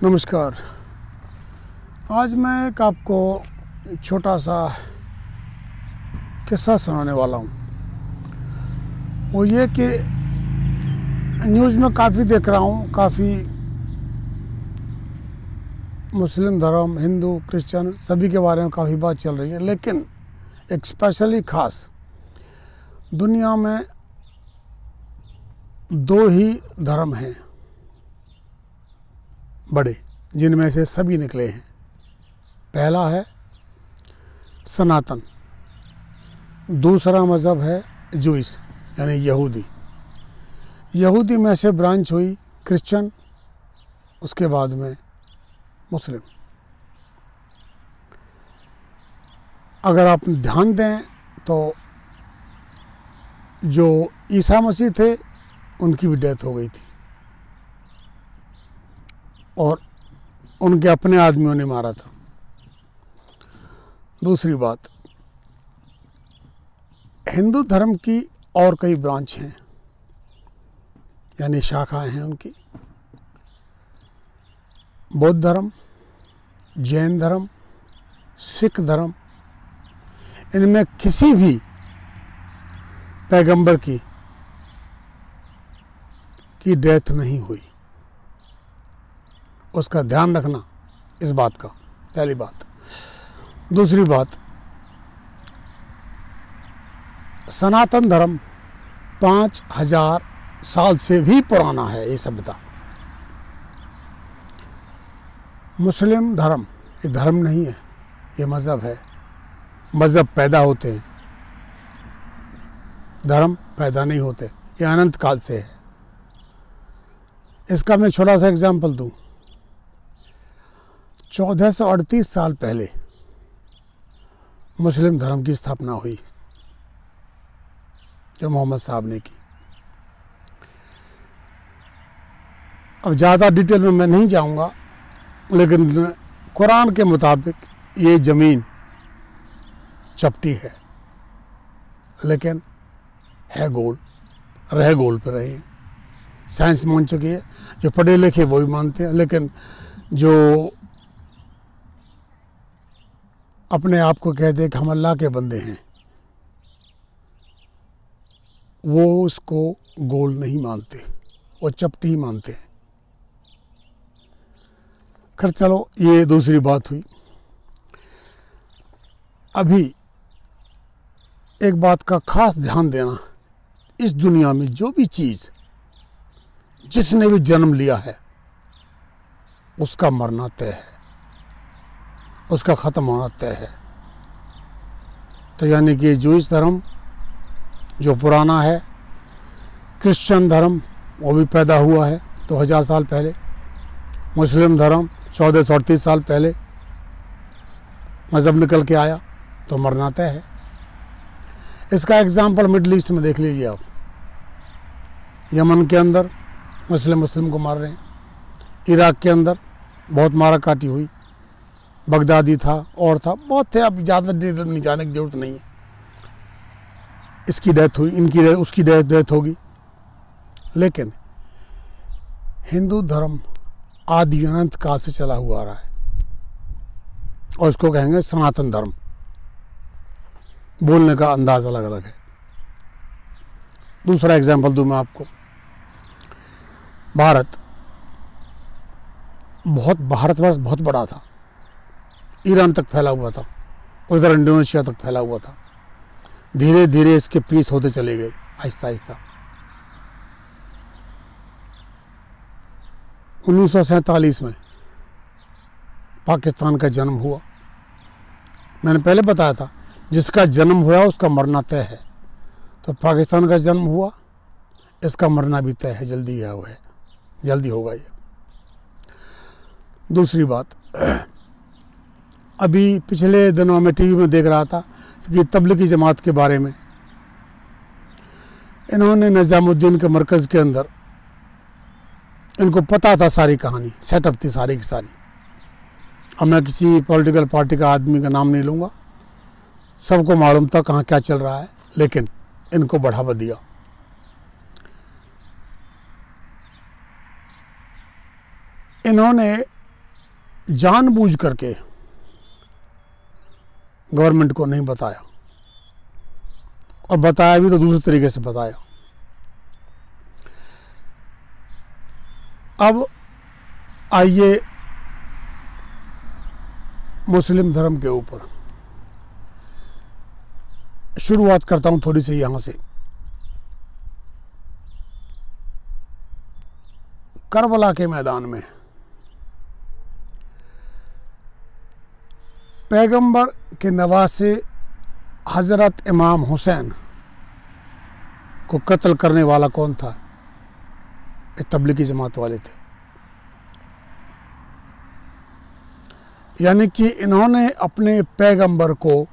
नमस्कार। आज मैं एक आपको छोटा सा किस्सा सुनाने वाला हूँ। वो ये कि न्यूज़ में काफ़ी देख रहा हूँ, काफ़ी मुस्लिम धर्म, हिंदू, क्रिश्चियन सभी के बारे में काफ़ी बात चल रही है, लेकिन एक स्पेशली ख़ास दुनिया में दो ही धर्म हैं बड़े, जिनमें से सभी निकले हैं। पहला है सनातन, दूसरा मज़हब है जूइश यानी यहूदी। यहूदी में से ब्रांच हुई क्रिश्चियन, उसके बाद में मुस्लिम। अगर आप ध्यान दें तो जो ईसा मसीह थे उनकी भी डेथ हो गई थी और उनके अपने आदमियों ने मारा था। दूसरी बात, हिंदू धर्म की और कई ब्रांच हैं, यानी शाखाएं हैं उनकी। बौद्ध धर्म, जैन धर्म, सिख धर्म, इनमें किसी भी पैगंबर की डेथ नहीं हुई। उसका ध्यान रखना इस बात का, पहली बात। दूसरी बात, सनातन धर्म 5000 साल से भी पुराना है ये सभ्यता। मुस्लिम धर्म ये धर्म नहीं है, ये मज़हब है। मज़हब पैदा होते हैं, धर्म पैदा नहीं होते, ये अनंत काल से है। इसका मैं छोटा सा एग्जाम्पल दूं। 1438 साल पहले मुस्लिम धर्म की स्थापना हुई, जो मोहम्मद साहब ने की। अब ज़्यादा डिटेल में मैं नहीं जाऊंगा, लेकिन कुरान के मुताबिक ये ज़मीन चपटी है, लेकिन है गोल, रह गोल पर रहे हैं। साइंस मान चुकी है, जो पढ़े लिखे वो भी मानते हैं, लेकिन जो अपने आप को कहते हैं कि हम अल्लाह के बंदे हैं, वो उसको गोल नहीं मानते, वो चपटी ही मानते हैं। खैर चलो, ये दूसरी बात हुई। अभी एक बात का खास ध्यान देना, इस दुनिया में जो भी चीज़ जिसने भी जन्म लिया है उसका मरना तय है, उसका ख़त्म होना तय है। तो यानी कि जूइश धर्म जो पुराना है, क्रिश्चियन धर्म वो भी पैदा हुआ है 2000 साल पहले, मुस्लिम धर्म 1438 साल पहले मज़हब निकल के आया, तो मरना तय है। इसका एग्जाम्पल मिडल ईस्ट में देख लीजिए आप। यमन के अंदर मुस्लिम को मार रहे हैं, इराक के अंदर बहुत मारा काटी हुई, बगदादी था और था, बहुत थे। अब ज़्यादा डिटेल में जाने की जरूरत नहीं है। इसकी डेथ हुई, इनकी उसकी डेथ होगी। लेकिन हिंदू धर्म आदि अनंत काल से चला हुआ आ रहा है और इसको कहेंगे सनातन धर्म। बोलने का अंदाज अलग अलग है। दूसरा एग्जाम्पल दूं मैं आपको। भारतवर्ष बहुत बड़ा था, ईरान तक फैला हुआ था, उधर इंडोनेशिया तक फैला हुआ था। धीरे धीरे इसके पीस होते चले गए, आहिस्ता आहिस्ता। 1947 में पाकिस्तान का जन्म हुआ। मैंने पहले बताया था, जिसका जन्म हुआ उसका मरना तय है। तो पाकिस्तान का जन्म हुआ, इसका मरना भी तय है, जल्दी है, जल्दी होगा ये। दूसरी बात, अभी पिछले दिनों में टीवी में देख रहा था कि तबलीगी जमात के बारे में इन्होंने निज़ामुद्दीन के मरकज़ के अंदर, इनको पता था सारी कहानी, सेटअप थी सारी की सारी। अब मैं किसी पॉलिटिकल पार्टी का आदमी का नाम नहीं लूँगा, सबको मालूम था कहाँ क्या चल रहा है, लेकिन इनको बढ़ावा दिया। इन्होंने जानबूझ करके गवर्नमेंट को नहीं बताया, और बताया भी तो दूसरे तरीके से बताया। अब आइए मुस्लिम धर्म के ऊपर शुरुआत करता हूं थोड़ी सी यहां से। करबला के मैदान में पैगंबर के नवासे हजरत इमाम हुसैन को कत्ल करने वाला कौन था? ये तबलीगी जमात वाले थे। यानी कि इन्होंने अपने पैगंबर को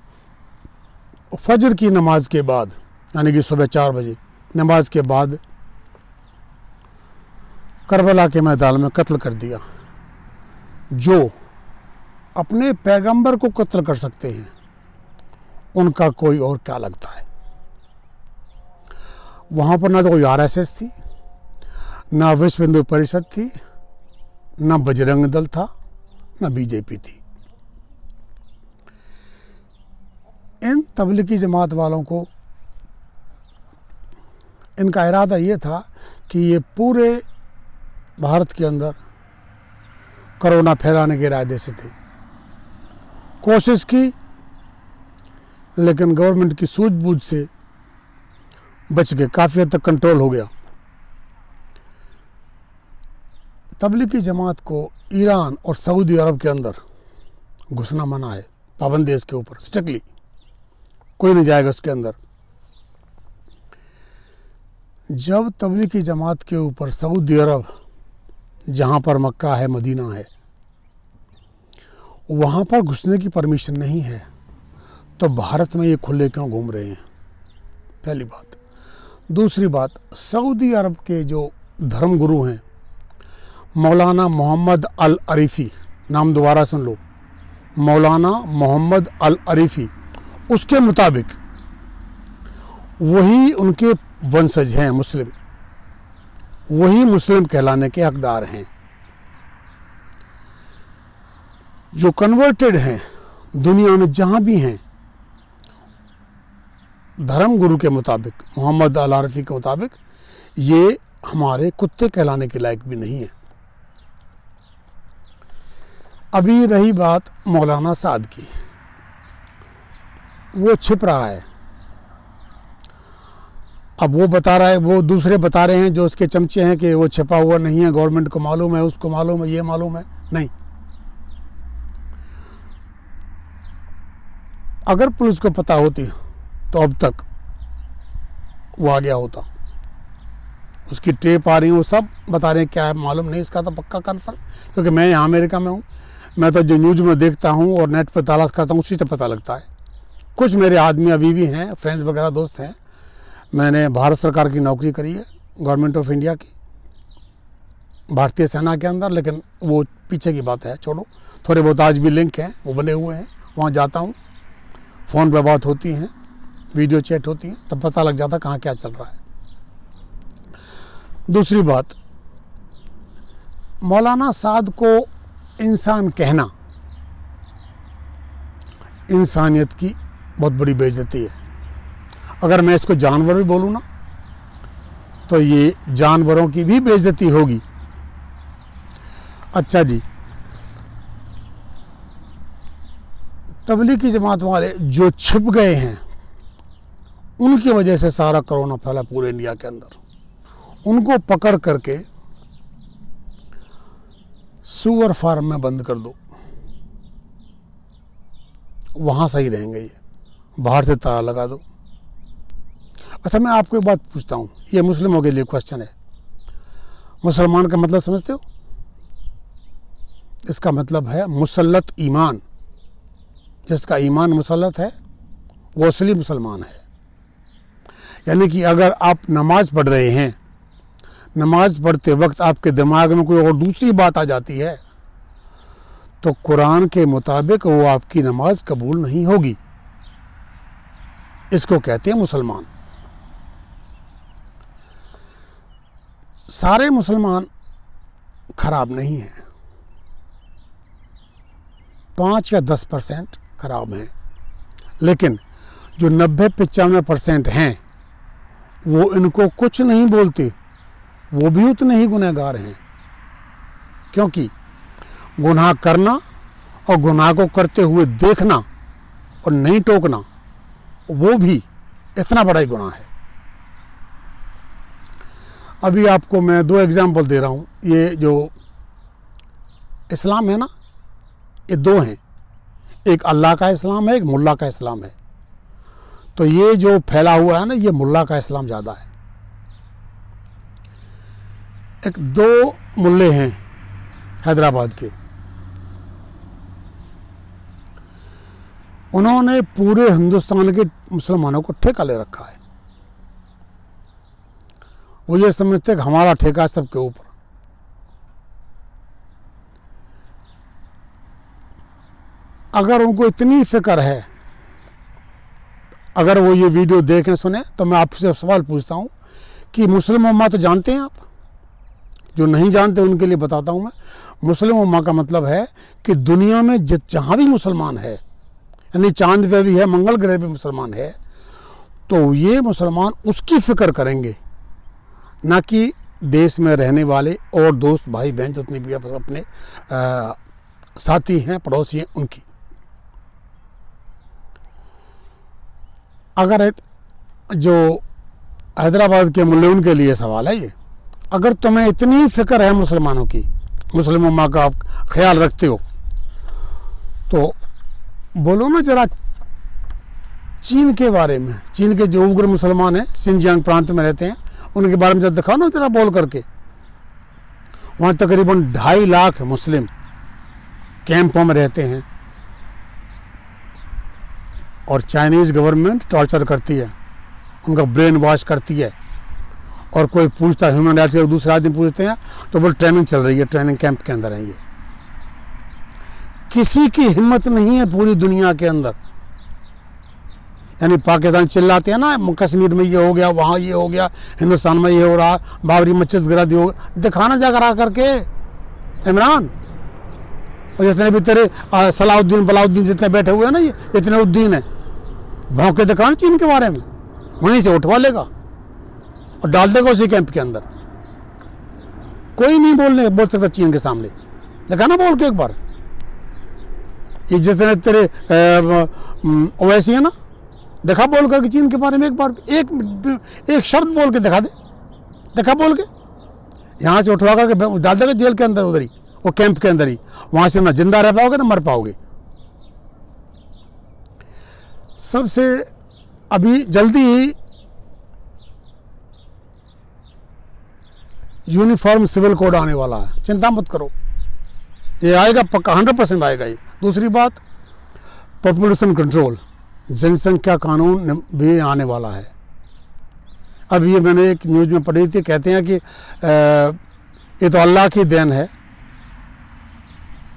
फजर की नमाज के बाद, यानी कि सुबह 4 बजे नमाज के बाद करबला के मैदान में कत्ल कर दिया। जो अपने पैगंबर को कत्ल कर सकते हैं, उनका कोई और क्या लगता है? वहाँ पर ना तो कोई आरएसएस थी, ना विश्व हिंदू परिषद थी, ना बजरंग दल था, ना बीजेपी थी। इन तबलीगी जमात वालों को इनका इरादा ये था कि ये पूरे भारत के अंदर कोरोना फैलाने के इरादे से थे। कोशिश की, लेकिन गवर्नमेंट की सूझबूझ से बच गए, काफ़ी हद तक कंट्रोल हो गया। तबलीगी जमात को ईरान और सऊदी अरब के अंदर घुसना मना है, पाबंदी इसके ऊपर स्ट्रिक्टली, कोई नहीं जाएगा उसके अंदर। जब तबलीगी जमात के ऊपर सऊदी अरब, जहाँ पर मक्का है, मदीना है, वहाँ पर घुसने की परमिशन नहीं है, तो भारत में ये खुले क्यों घूम रहे हैं? पहली बात। दूसरी बात, सऊदी अरब के जो धर्मगुरु हैं मौलाना मोहम्मद अल अरीफी, नाम दोबारा सुन लो, मौलाना मोहम्मद अल अरीफी, उसके मुताबिक वही उनके वंशज हैं मुस्लिम, वही मुस्लिम कहलाने के हकदार हैं। जो कन्वर्टेड हैं दुनिया में जहां भी हैं, धर्म गुरु के मुताबिक, मोहम्मद अल अरीफी के मुताबिक, ये हमारे कुत्ते कहलाने के लायक भी नहीं है। अभी रही बात मौलाना साद की, वो छिप रहा है। अब वो बता रहा है, वो दूसरे बता रहे हैं जो उसके चमचे हैं कि वो छिपा हुआ नहीं है, गवर्नमेंट को मालूम है, उसको मालूम है, ये मालूम है। नहीं, अगर पुलिस को पता होती तो अब तक वो आ गया होता। उसकी टेप आ रही है, वो सब बता रहे हैं, क्या है मालूम नहीं इसका तो पक्का कन्फर्म, क्योंकि मैं यहाँ अमेरिका में हूँ, मैं तो जो न्यूज़ में देखता हूँ और नेट पर तलाश करता हूँ उसी से पता लगता है। कुछ मेरे आदमी अभी भी हैं, फ्रेंड्स वगैरह दोस्त हैं। मैंने भारत सरकार की नौकरी करी है, गवर्नमेंट ऑफ इंडिया की, भारतीय सेना के अंदर, लेकिन वो पीछे की बात है, छोड़ो। थोड़े बहुत आज भी लिंक हैं, वो बने हुए हैं, वहाँ जाता हूँ, फ़ोन पर बात होती हैं, वीडियो चैट होती है, तब पता लग जाता कहाँ क्या चल रहा है। दूसरी बात, मौलाना साद को इंसान कहना इंसानियत की बहुत बड़ी बेइज्जती है। अगर मैं इसको जानवर भी बोलूँ ना, तो ये जानवरों की भी बेइज्जती होगी। अच्छा जी, तबलीगी जमात वाले जो छिप गए हैं, उनकी वजह से सारा कोरोना फैला पूरे इंडिया के अंदर। उनको पकड़ करके सुअर फार्म में बंद कर दो, वहाँ सही रहेंगे ये, बाहर से ताला लगा दो। अच्छा, मैं आपको एक बात पूछता हूँ, ये मुस्लिमों के लिए क्वेश्चन है। मुसलमान का मतलब समझते हो? इसका मतलब है मुसल्लत ईमान। जिसका ईमान मुसल्लत है वो असली मुसलमान है। यानी कि अगर आप नमाज पढ़ रहे हैं, नमाज पढ़ते वक्त आपके दिमाग में कोई और दूसरी बात आ जाती है, तो कुरान के मुताबिक वो आपकी नमाज कबूल नहीं होगी। इसको कहते हैं मुसलमान। सारे मुसलमान खराब नहीं हैं, 5 या 10% खराब हैं, लेकिन जो 90-95% हैं वो इनको कुछ नहीं बोलते, वो भी उतने ही गुनहगार हैं। क्योंकि गुनाह करना और गुनाह को करते हुए देखना और नहीं टोकना, वो भी इतना बड़ा ही गुनाह है। अभी आपको मैं 2 एग्जाम्पल दे रहा हूँ। ये जो इस्लाम है ना, ये 2 हैं, एक अल्लाह का इस्लाम है, एक मुल्ला का इस्लाम है। तो ये जो फैला हुआ है ना, ये मुल्ला का इस्लाम ज़्यादा है। एक 2 मुल्ले हैं हैदराबाद के, उन्होंने पूरे हिंदुस्तान के मुसलमानों को ठेका ले रखा है। वो ये समझते हैं कि हमारा ठेका है सबके ऊपर। अगर उनको इतनी फिक्र है, अगर वो ये वीडियो देखें सुने, तो मैं आपसे सवाल पूछता हूँ कि मुस्लिम उम्मा तो जानते हैं आप? जो नहीं जानते उनके लिए बताता हूँ मैं। मुस्लिम उम्मा का मतलब है कि दुनिया में जहाँ भी मुसलमान है, यानी चांद पे भी है, मंगल ग्रह पे मुसलमान है, तो ये मुसलमान उसकी फिक्र करेंगे, ना कि देश में रहने वाले और दोस्त भाई बहन जितने भी अपने साथी हैं, पड़ोसी हैं, उनकी। अगर जो हैदराबाद के मुल्ले, उनके लिए सवाल है ये, अगर तुम्हें इतनी फिक्र है मुसलमानों की, मुस्लिम उम्मा का आप ख्याल रखते हो, तो बोलो ना जरा चीन के बारे में। चीन के जो उग्र मुसलमान हैं, सिंजियांग प्रांत में रहते हैं, उनके बारे में जब दिखाओ ना जरा बोल करके। वहाँ तकरीबन 2.5 लाख मुस्लिम कैंपों में रहते हैं और चाइनीज़ गवर्नमेंट टॉर्चर करती है, उनका ब्रेन वॉश करती है। और कोई पूछता है, ह्यूमन राइट्स के दूसरे आदमी पूछते हैं तो बोल ट्रेनिंग चल रही है, ट्रेनिंग कैंप के अंदर है ये। किसी की हिम्मत नहीं है पूरी दुनिया के अंदर, यानी पाकिस्तान चिल्लाते हैं ना, कश्मीर में ये हो गया, वहाँ ये हो गया, हिंदुस्तान में ये हो रहा, बाबरी मस्जिद गिरा दी, दिखाना जाकर आ करके इमरान। और जितने भी तेरे सलाउद्दीन बलाउद्दीन जितने बैठे हुए हैं ना, ये इतने उद्दीन है, भौंके दिखाना चीन के बारे में, वहीं से उठवा लेगा और डाल देगा उसी कैंप के अंदर। कोई नहीं बोल सकता चीन के सामने, दिखाना बोल के एक बार। ये जितने तेरे ओवैसी है ना, दिखा बोल करके चीन के बारे में एक बार, एक शब्द बोल के दिखा दे, दिखा बोल के, यहाँ से उठवा करके डाल देगा जेल के अंदर, उधर ही, वो कैंप के अंदर ही। वहाँ से ना जिंदा रह पाओगे ना मर पाओगे। सबसे अभी जल्दी ही यूनिफॉर्म सिविल कोड आने वाला है, चिंता मत करो, ये आएगा पक्का, 100% आएगा ये। दूसरी बात, पॉपुलेशन कंट्रोल, जनसंख्या कानून भी आने वाला है। अब ये मैंने एक न्यूज़ में पढ़ी थी, कहते हैं कि ये तो अल्लाह की देन है।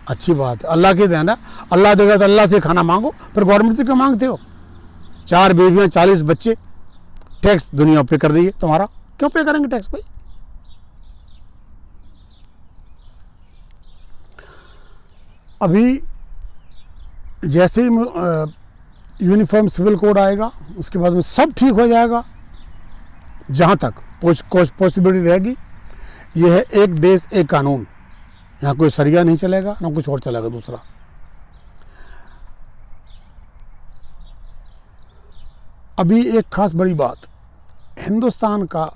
अच्छी बात है, अल्लाह की देन है, अल्लाह देगा तो अल्लाह से खाना मांगो, फिर गवर्नमेंट से क्यों मांगते हो? 4 बीवियाँ, 40 बच्चे, टैक्स दुनिया पे कर रही है तुम्हारा, क्यों पे करेंगे टैक्स भाई? अभी जैसे ही यूनिफॉर्म सिविल कोड आएगा, उसके बाद में सब ठीक हो जाएगा। जहाँ तक पॉसिबिलिटी रहेगी, ये है एक देश एक कानून, यहाँ कोई शरिया नहीं चलेगा, ना कुछ और चलेगा दूसरा। अभी एक खास बड़ी बात, हिंदुस्तान का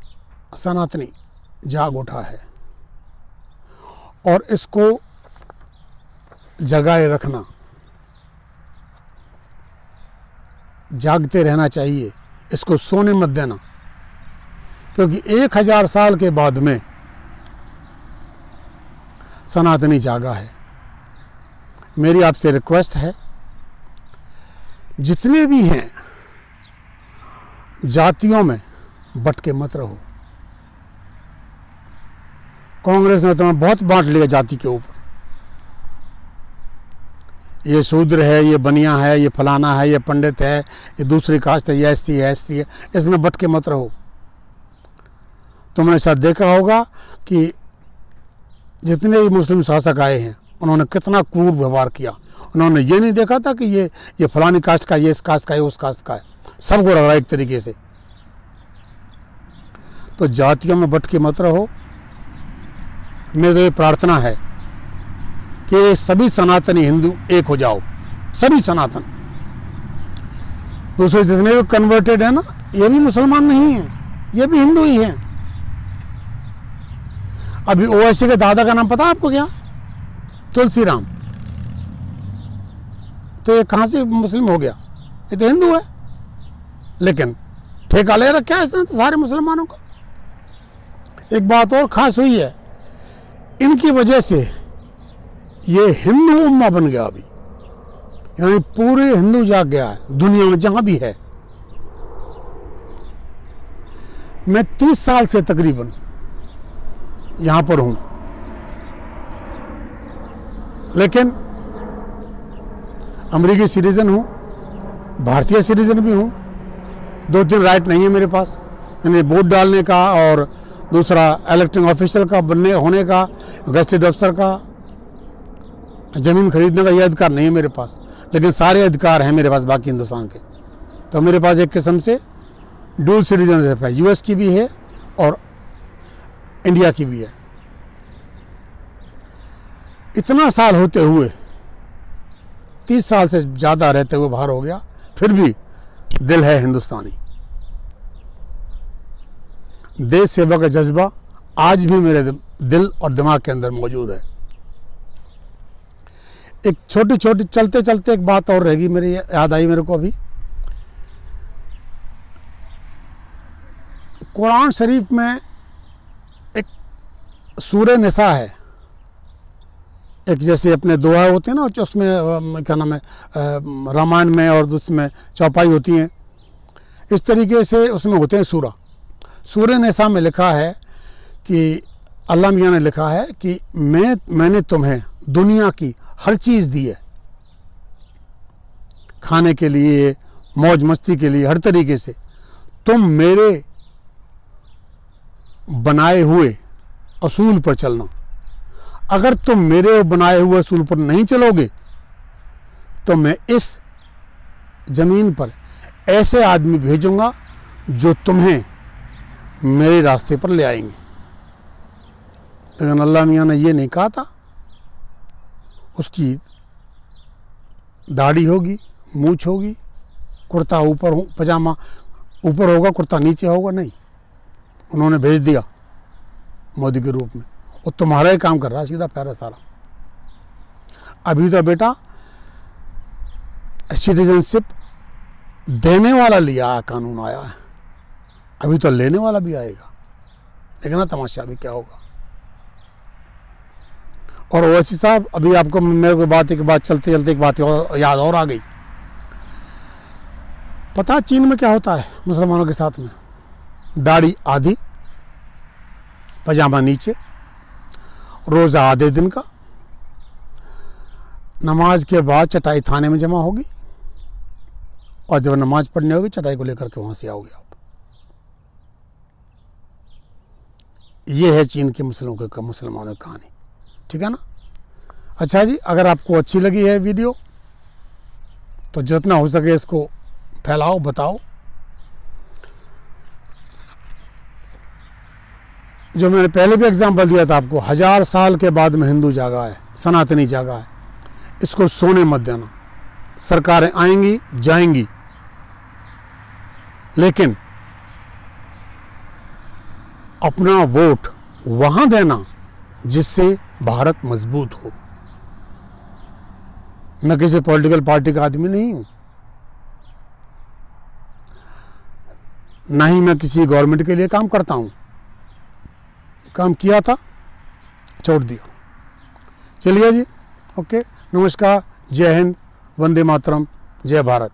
सनातनी जाग उठा है और इसको जगाए रखना, जागते रहना चाहिए, इसको सोने मत देना, क्योंकि 1000 साल के बाद में सनातनी जागा है। मेरी आपसे रिक्वेस्ट है, जितने भी हैं जातियों में बट के मत रहो। कांग्रेस ने तुम्हें बहुत बांट लिया जाति के ऊपर, ये शूद्र है, ये बनिया है, ये फलाना है, ये पंडित है, ये दूसरी कास्ट है, ये एसटी है, एसटी है, इसमें बट के मत रहो। तुमने शायद देखा होगा कि जितने भी मुस्लिम शासक आए हैं, उन्होंने कितना क्रूर व्यवहार किया, उन्होंने ये नहीं देखा था कि ये फलानी कास्ट का, ये इस कास्ट का है, उस कास्ट का है, सबको रगड़ा एक तरीके से। तो जातियों में बट के मत रहो। मेरी तो ये प्रार्थना है कि सभी सनातनी हिंदू एक हो जाओ, सभी सनातन। दूसरे जितने भी कन्वर्टेड है ना, ये भी मुसलमान नहीं है, ये भी हिंदू ही हैं। अभी ओवैसी के दादा का नाम पता है आपको क्या? तुलसीराम। तो ये कहां से मुस्लिम हो गया? ये तो हिंदू है, लेकिन ठेका ले रखा है इसने तो सारे मुसलमानों का। एक बात और खास हुई है, इनकी वजह से ये हिंदू उम्मा बन गया अभी, यानी पूरे हिंदू जाग गया है दुनिया में जहां भी है। मैं 30 साल से तकरीबन यहां पर हूं, लेकिन अमेरिकी सिटीजन हूं, भारतीय सिटीजन भी हूं। 2-3 राइट नहीं है मेरे पास, यानी वोट डालने का और दूसरा इलेक्टिंग ऑफिशियल का बनने होने का, गस्टेड अफसर का, ज़मीन खरीदने का ये अधिकार नहीं है मेरे पास। लेकिन सारे अधिकार हैं मेरे पास बाकी हिंदुस्तान के। तो मेरे पास एक किस्म से डुअल सिटीजनशिप है, यूएस की भी है और इंडिया की भी है। इतना साल होते हुए, 30 साल से ज़्यादा रहते हुए बाहर हो गया, फिर भी दिल है हिंदुस्तानी। देश सेवा का जज्बा आज भी मेरे दिल और दिमाग के अंदर मौजूद है। एक छोटी छोटी चलते चलते एक बात और रहेगी, मेरी याद आई मेरे को अभी। कुरान शरीफ में एक सूरह निसा है, एक जैसे अपने दुआ होते हैं ना, उसमें क्या नाम है, रामायण में और उसमें चौपाई होती हैं, इस तरीके से उसमें होते हैं सूरह निसा में लिखा है कि अल्लाह मियाँ ने लिखा है कि मैंने तुम्हें दुनिया की हर चीज़ दी है, खाने के लिए, मौज मस्ती के लिए, हर तरीके से। तुम मेरे बनाए हुए असूल पर चलना। अगर तुम मेरे बनाए हुए असूल पर नहीं चलोगे तो मैं इस ज़मीन पर ऐसे आदमी भेजूंगा जो तुम्हें मेरे रास्ते पर ले आएंगे। लेकिन अल्लाह मियाँ ने ये नहीं कहा था उसकी दाढ़ी होगी, मूछ होगी, कुर्ता ऊपर हो, पजामा ऊपर होगा, कुर्ता नीचे होगा, नहीं। उन्होंने भेज दिया मोदी के रूप में, वो तुम्हारा ही काम कर रहा है सीधा पैरा सारा। अभी तो बेटा सिटीजनशिप देने वाला लिया है, कानून आया है, अभी तो लेने वाला भी आएगा। देखना तमाशा अभी क्या होगा। और ओवैसी साहब, अभी आपको मेरे को बात एक बात चलते चलते एक बात याद और आ गई। पता चीन में क्या होता है मुसलमानों के साथ में? दाढ़ी आधी, पजामा नीचे, रोज़ा आधे दिन का, नमाज के बाद चटाई थाने में जमा होगी और जब नमाज पढ़ने होगी चटाई को लेकर के वहाँ से आओगे आप। ये है चीन के मुसलमानों की कहानी। ठीक है ना? अच्छा जी, अगर आपको अच्छी लगी है वीडियो तो जितना हो सके इसको फैलाओ, बताओ। जो मैंने पहले भी एग्जांपल दिया था आपको, 1000 साल के बाद में हिंदू जागा है, सनातनी जागा है। इसको सोने मत देना। सरकारें आएंगी जाएंगी, लेकिन अपना वोट वहां देना जिससे भारत मजबूत हो। मैं किसी पॉलिटिकल पार्टी का आदमी नहीं हूं, ना ही मैं किसी गवर्नमेंट के लिए काम करता हूं। काम किया था, छोड़ दिया। चलिए जी, ओके, नमस्कार, जय हिंद, वंदे मातरम, जय भारत।